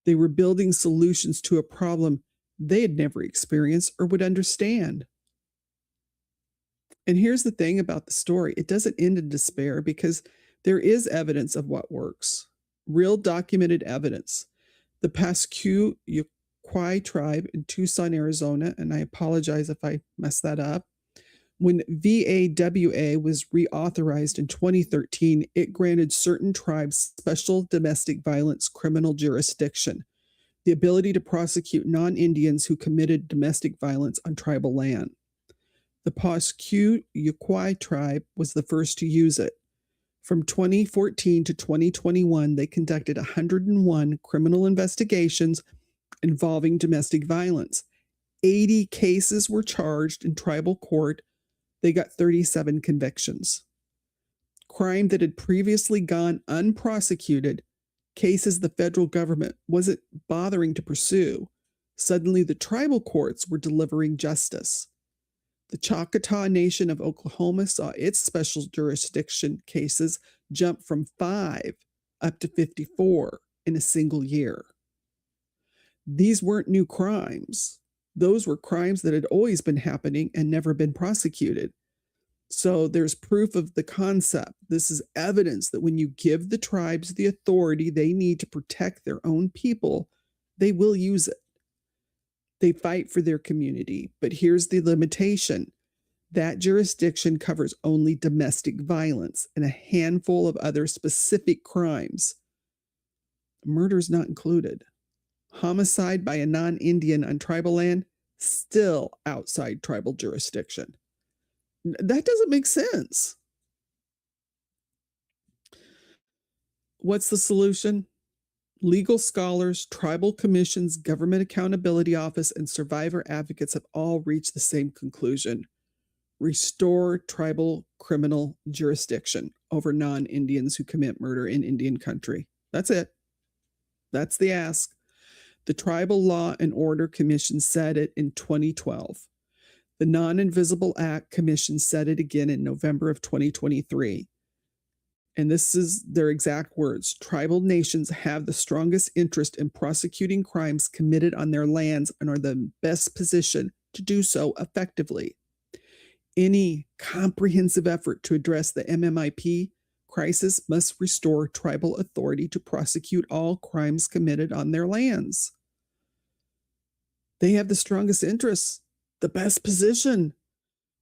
They were building solutions to a problem they had never experienced or would understand. And here's the thing about the story. It doesn't end in despair because there is evidence of what works. Real documented evidence. The Prosecute tribe in Tucson, Arizona, and I apologize if I messed that up. When VAWA was reauthorized in 2013, it granted certain tribes special domestic violence criminal jurisdiction, the ability to prosecute non-Indians who committed domestic violence on tribal land. The Prosecute tribe was the first to use it. From 2014 to 2021, they conducted 101 criminal investigations involving domestic violence. 80 cases were charged in tribal court. They got 37 convictions. Crime that had previously gone unprosecuted, cases the federal government wasn't bothering to pursue, suddenly the tribal courts were delivering justice. The Choctaw Nation of Oklahoma saw its special jurisdiction cases jump from 5 up to 54 in a single year. These weren't new crimes. Those were crimes that had always been happening and never been prosecuted. So there's proof of the concept. This is evidence that when you give the tribes the authority they need to protect their own people, they will use it. They fight for their community. But here's the limitation. That jurisdiction covers only domestic violence and a handful of other specific crimes. Murder's not included. Homicide by a non-Indian on tribal land, still outside tribal jurisdiction. That doesn't make sense. What's the solution? Legal scholars, tribal commissions, government accountability office, and survivor advocates have all reached the same conclusion. Restore tribal criminal jurisdiction over non-Indians who commit murder in Indian country. That's it. That's the ask. The Tribal Law and Order Commission said it in 2012. The Non-Invisible Act Commission said it again in November of 2023. And this is their exact words. Tribal nations have the strongest interest in prosecuting crimes committed on their lands and are the best position to do so effectively. Any comprehensive effort to address the MMIP crisis must restore tribal authority to prosecute all crimes committed on their lands. They have the strongest interests, the best position.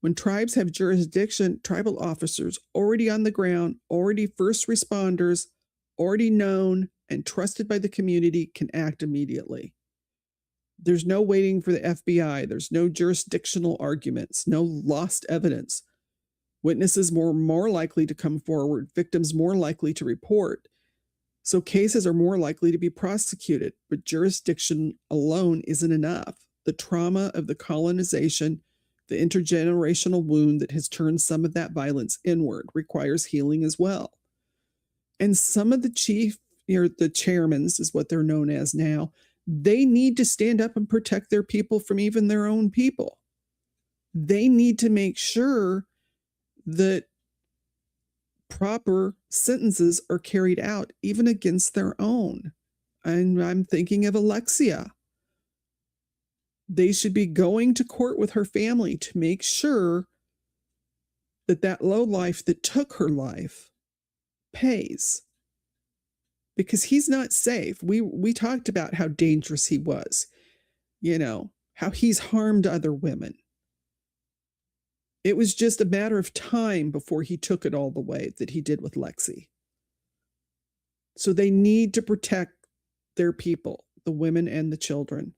When tribes have jurisdiction, tribal officers already on the ground, already first responders, already known and trusted by the community can act immediately. There's no waiting for the FBI. There's no jurisdictional arguments, no lost evidence. Witnesses were more likely to come forward, victims more likely to report. So cases are more likely to be prosecuted, but jurisdiction alone isn't enough. The trauma of the colonization, the intergenerational wound that has turned some of that violence inward requires healing as well. And some of the the chairmans is what they're known as now, they need to stand up and protect their people from even their own people. They need to make sure that proper sentences are carried out even against their own. And I'm thinking of Alyssa. They should be going to court with her family to make sure that that lowlife that took her life pays. Because he's not safe. We talked about how dangerous he was. You know, how he's harmed other women. It was just a matter of time before he took it all the way that he did with Lexi. So they need to protect their people, the women and the children.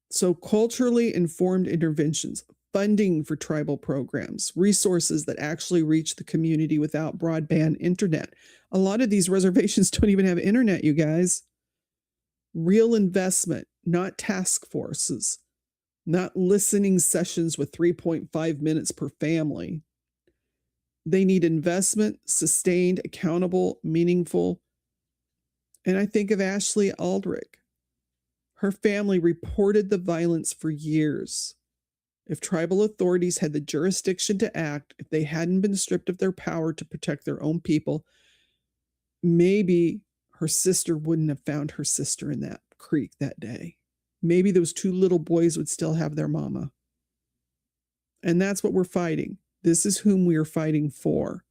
So culturally informed interventions, funding for tribal programs, resources that actually reach the community without broadband internet. A lot of these reservations don't even have internet, you guys. Real investment, not task forces, not listening sessions with 3.5 minutes per family. They need investment, sustained, accountable, meaningful. And I think of Ashlea Aldrich. Her family reported the violence for years. If tribal authorities had the jurisdiction to act, if they hadn't been stripped of their power to protect their own people, maybe her sister wouldn't have found her sister in that creek that day. Maybe those two little boys would still have their mama. And that's what we're fighting. This is whom we are fighting for.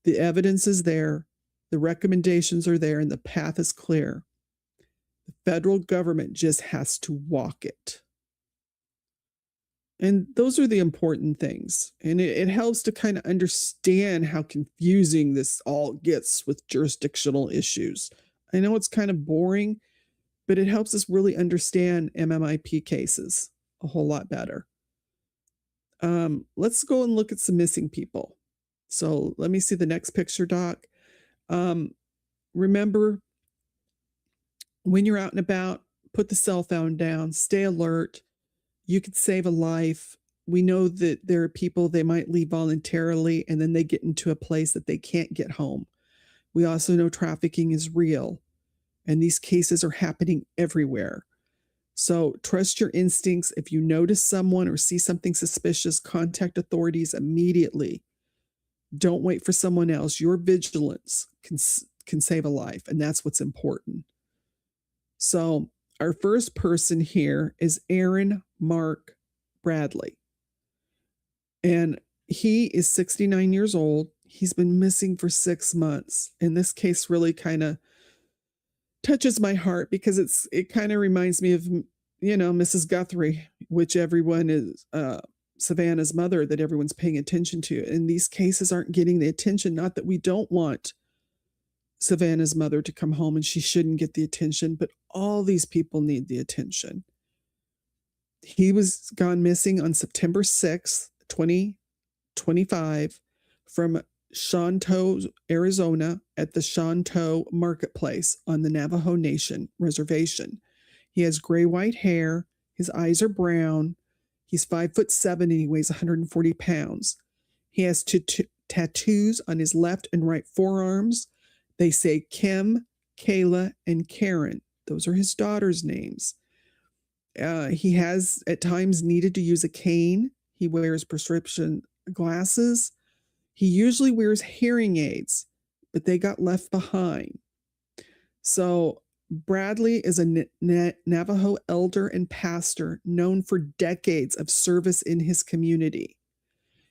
The evidence is there, the recommendations are there, and the path is clear. The federal government just has to walk it. And those are the important things. And it helps to kind of understand how confusing this all gets with jurisdictional issues. I know it's kind of boring, but it helps us really understand MMIP cases a whole lot better. Let's go and look at some missing people. So let me see the next picture, Doc. Remember, when you're out and about, put the cell phone down, stay alert. You could save a life. We know that there are people, they might leave voluntarily and then they get into a place that they can't get home. We also know trafficking is real, and these cases are happening everywhere. So trust your instincts. If you notice someone or see something suspicious, contact authorities immediately. Don't wait for someone else. Your vigilance can save a life, and that's what's important. So our first person here is Aaron Mark Bradley. And he is 69 years old. He's been missing for 6 months. And this case really kind of touches my heart because it kind of reminds me of, Mrs. Guthrie, which everyone is, Savannah's mother, that everyone's paying attention to. And these cases aren't getting the attention. Not that we don't want Savannah's mother to come home and she shouldn't get the attention, but all these people need the attention. He was gone missing on September 6th, 2025 from Shanto, Arizona at the Shanto Marketplace on the Navajo Nation Reservation. He has gray-white hair. His eyes are brown. He's 5'7" and he weighs 140 pounds. He has tattoos on his left and right forearms. They say Kim, Kayla, and Karen. Those are his daughter's names. He has at times needed to use a cane. He wears prescription glasses. He usually wears hearing aids, but they got left behind. So Bradley is a Navajo elder and pastor known for decades of service in his community.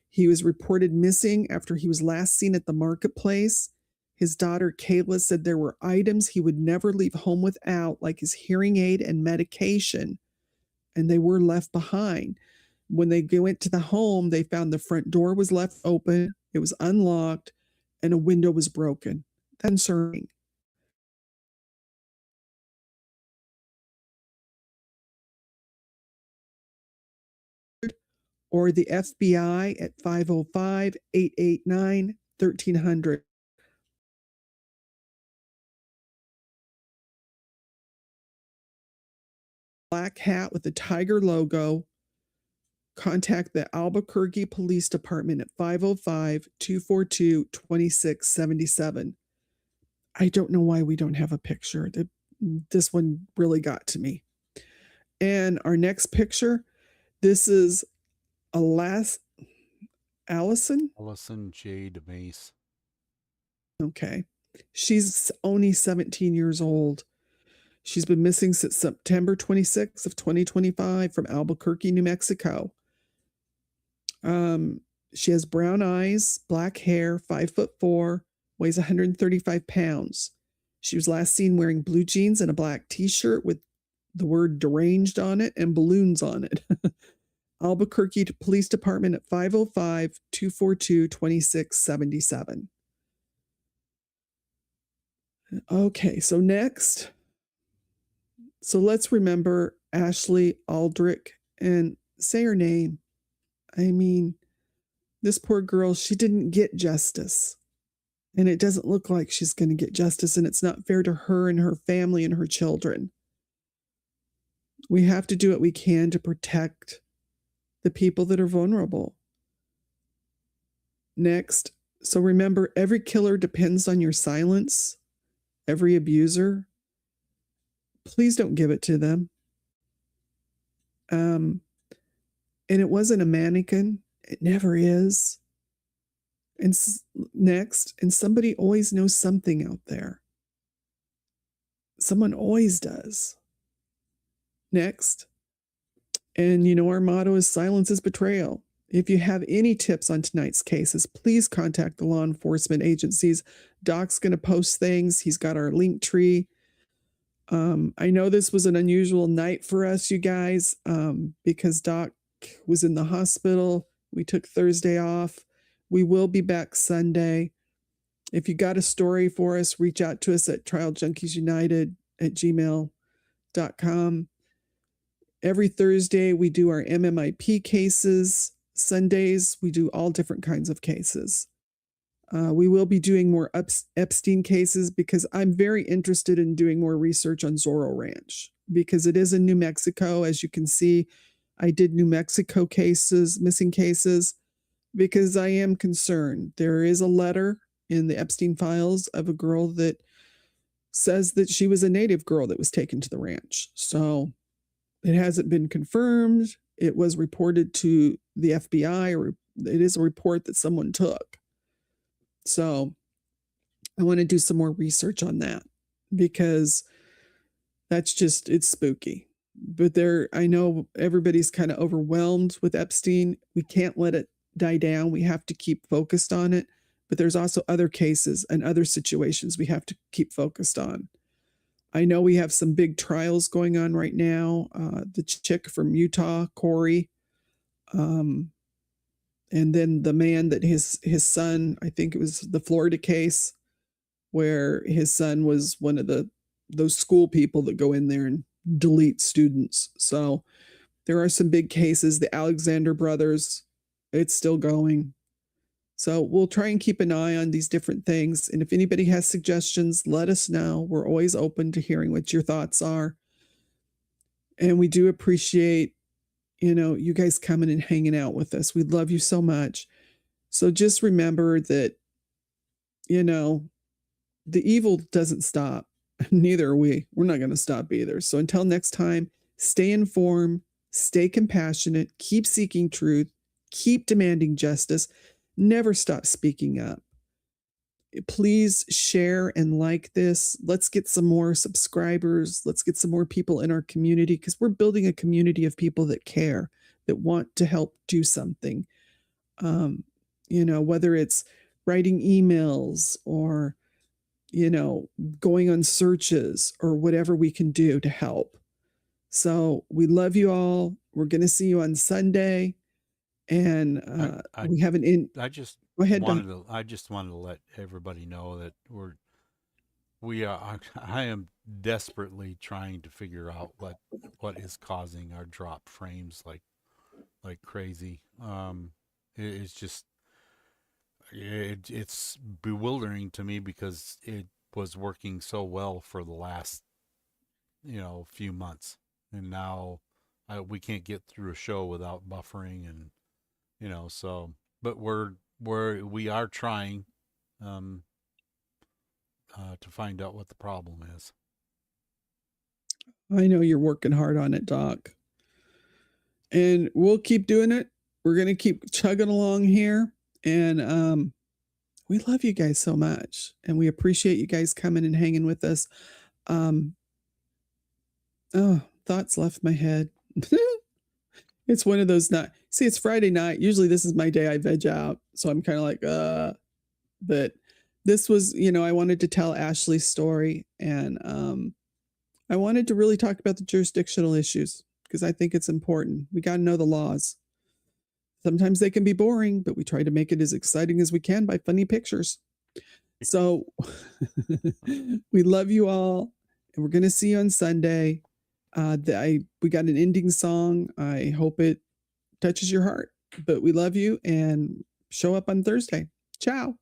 He was reported missing after he was last seen at the marketplace. His daughter Kayla said there were items he would never leave home without, like his hearing aid and medication, and they were left behind. When they went to the home, they found the front door was left open, it was unlocked, and a window was broken. That's concerning. Or the FBI at 505-889-1300. Black hat with the tiger logo. Contact the Albuquerque Police Department at 505-242-2677. I don't know why we don't have a picture. This one really got to me. And our next picture, this is Alyssa? Alyssa Jade Mace. Okay. She's only 17 years old. She's been missing since September 26th of 2025 from Albuquerque, New Mexico. She has brown eyes, black hair, 5'4", weighs 135 pounds. She was last seen wearing blue jeans and a black t-shirt with the word deranged on it and balloons on it. Albuquerque Police Department at 505-242-2677. Okay, so next. So let's remember Ashlea Aldrich and say her name. I mean, this poor girl, she didn't get justice. And it doesn't look like she's going to get justice, and it's not fair to her and her family and her children. We have to do what we can to protect the people that are vulnerable. Next, so remember, every killer depends on your silence. Every abuser, please don't give it to them. And it wasn't a mannequin. It never is. And next, and somebody always knows something out there. Someone always does. Next, and our motto is silence is betrayal. If you have any tips on tonight's cases, please contact the law enforcement agencies. Doc's going to post things. He's got our link tree. I know this was an unusual night for us, you guys, because Doc was in the hospital. We took Thursday off. We will be back Sunday. If you got a story for us, reach out to us at trialjunkiesunited@gmail.com. Every Thursday, we do our MMIP cases. Sundays, we do all different kinds of cases. We will be doing more Epstein cases because I'm very interested in doing more research on Zorro Ranch because it is in New Mexico. As you can see, I did New Mexico cases, missing cases, because I am concerned. There is a letter in the Epstein files of a girl that says that she was a native girl that was taken to the ranch. So it hasn't been confirmed. It was reported to the FBI, or it is a report that someone took. So I want to do some more research on that because that's just, it's spooky. But I know everybody's kind of overwhelmed with Epstein. We can't let it die down. We have to keep focused on it. But there's also other cases and other situations we have to keep focused on. I know we have some big trials going on right now. The chick from Utah, Corey, and then the man that his son, I think it was the Florida case, where his son was one of those school people that go in there and delete students. So there are some big cases. The Alexander brothers, it's still going. So we'll try and keep an eye on these different things. And if anybody has suggestions, let us know. We're always open to hearing what your thoughts are. And we do appreciate, you guys coming and hanging out with us. We love you so much. So just remember that, the evil doesn't stop. Neither are we. We're not going to stop either. So until next time, stay informed, stay compassionate, keep seeking truth, keep demanding justice, never stop speaking up. Please share and like this. Let's get some more subscribers. Let's get some more people in our community because we're building a community of people that care, that want to help do something. Whether it's writing emails or, going on searches or whatever we can do to help. So we love you all. We're going to see you on Sunday. And we have I just go ahead, I just wanted to let everybody know that I am desperately trying to figure out what is causing our drop frames like crazy. It's just it's bewildering to me because it was working so well for the last few months, and now we can't get through a show without buffering and so. But we are trying to find out what the problem is. I know you're working hard on it, Doc. And we'll keep doing it. We're going to keep chugging along here. And we love you guys so much. And we appreciate you guys coming and hanging with us. Thoughts left my head. It's one of those nights. See, it's Friday night. Usually this is my day I veg out. So I'm kind of like, but this was, I wanted to tell Ashley's story. And I wanted to really talk about the jurisdictional issues because I think it's important. We got to know the laws. Sometimes they can be boring, but we try to make it as exciting as we can by funny pictures. So we love you all. And we're going to see you on Sunday. We got an ending song. I hope it touches your heart, but we love you and show up on Thursday. Ciao.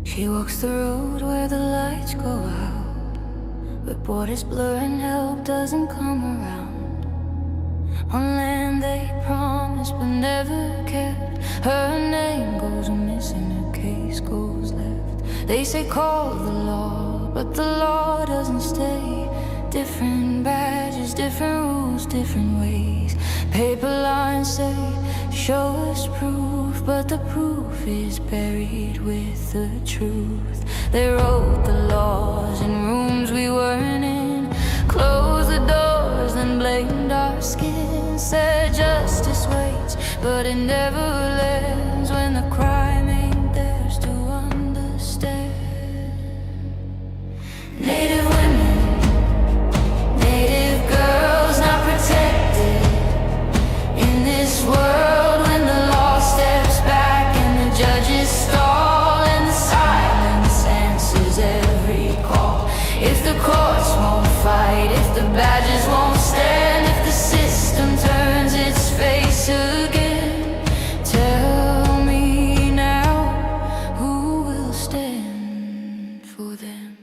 She walks the road where the lights go out, but borders blur and help doesn't come around. On land they promised but never kept. Her name goes missing, her case goes left. They say call the law, but the law doesn't stay. Different badges there's different rules, different ways. Paper lines say, show us proof, but the proof is buried with the truth. They wrote the laws in rooms we weren't in, closed the doors, then blamed our skin. Said justice waits, but it never lands when the crime ain't theirs to understand. Native women, native girls not protected in this world when the law steps back and the judges stall and the silence answers every call. If the courts won't fight, if the badges won't stand, if the system turns its face again, tell me now, who will stand for them?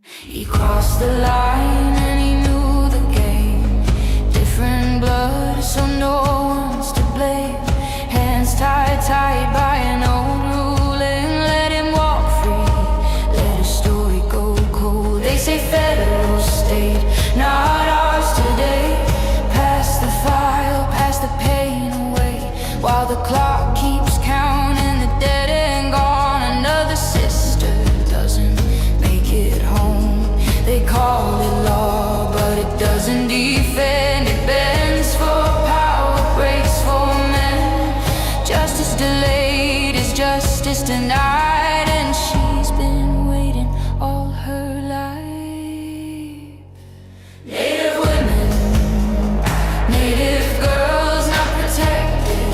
He crossed the line and he knew the game. Different blood, so no one's to blame. Hands tied by an old ruling. Let him walk free, let his story go cold. They say federal, state, not ours today. Pass the file, pass the pain away, while the clock keeps counting the dead and gone. Another sister doesn't make it home. They call it law, but it doesn't defend. It bends for power, breaks for men. Justice delayed is justice denied, and she's been waiting all her life. Native women, native girls not protected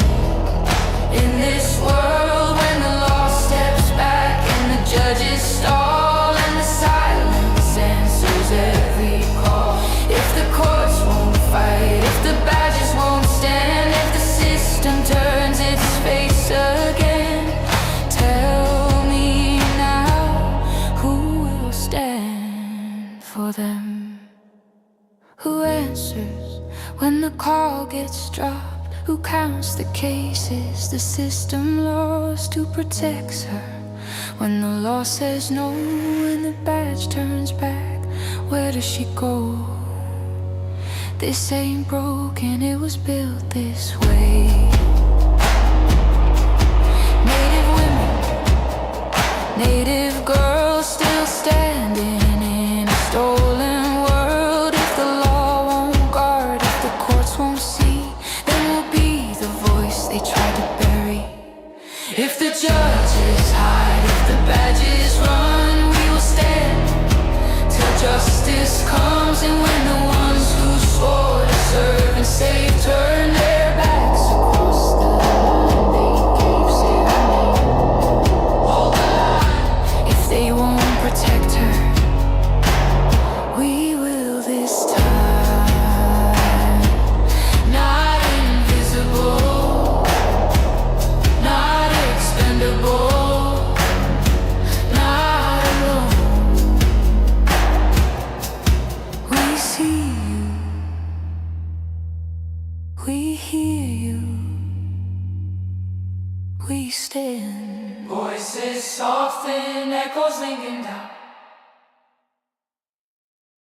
in this world when the law steps back and the judges stall and the silence answers every call. If the courts won't fight, if the badges won't stand, if the system turns its face again, tell me now, who will stand for them? Who answers when the call gets dropped? Who counts the cases the system lost? Who protects her when the law says no? When the badge turns back, where does she go? This ain't broken, it was built this way. Native women, native girls still standing in a stolen world. If the law won't guard, if the courts won't see, then we'll be the voice they tried to bury. If the judges hide, if the badges run, we will stand till justice comes. And when the ones who swore to serve and save turn their backs across the line they gave, say her name, hold the line. If they won't protect her, we will this time. Not invisible, not expendable, not alone. We see you, we hear you, we stand. Voices soft and echoes linking down.